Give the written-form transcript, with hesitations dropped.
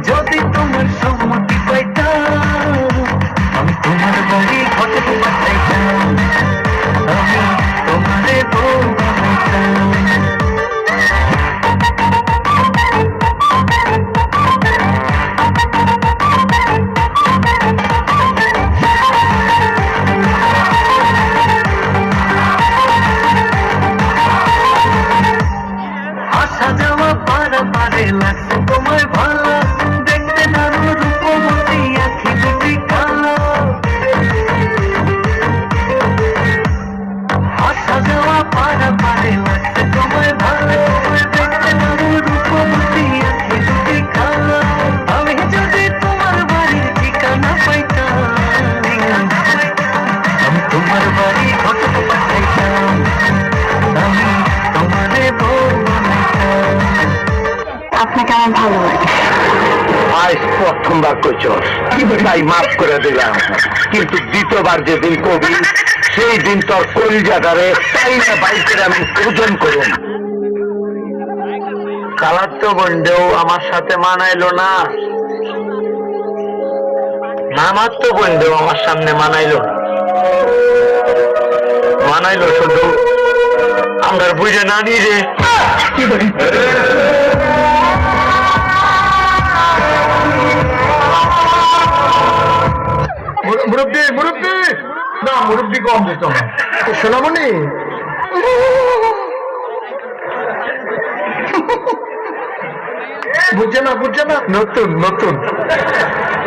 যদি তোমার সম্মতি পাইতাম আমি তোমার বাড়ি ঘটে পাঠাইতাম, আমি তোমারে বউ বানাইতাম। আসা যাওয়া পারে লাগছে তোমায় ভালো, দেখতে দারুণ রূপবতী আখি দুটি কালো। আসা যাওয়া পারে লাগছে তোমায় ভালো, দেখতে দারুণ রূপবতী আখি দুটি কালো। আমি যদি তোমার বাড়ির ঠিকানা পাইতাম, আমি তোমার বাড়ি ঘটে পাঠাইতাম, আমি তোমারে বউ বানাইতাম। আপনাকে আমার ভালো লাগে। আজ প্রথমবার কইছস, তাই মাফ করে দিলাম, কিন্তু দ্বিতীয়বার যেদিন কবি সেই দিন তোর কলিজাটারে তাই না বাইকের আমি ওজন করুন। কালার তো বন্ধেও আমার সাথে মানাইলো না, মামার তো বন্ধেও আমার সামনে মানাইলো না, মানাইলো শুধু আমার বুঝে না নিয়ে। মুরব্বী মুরব্বী না, মুরব্বী কম দিত না। সোনামণি বুঝছে না, নতুন নতুন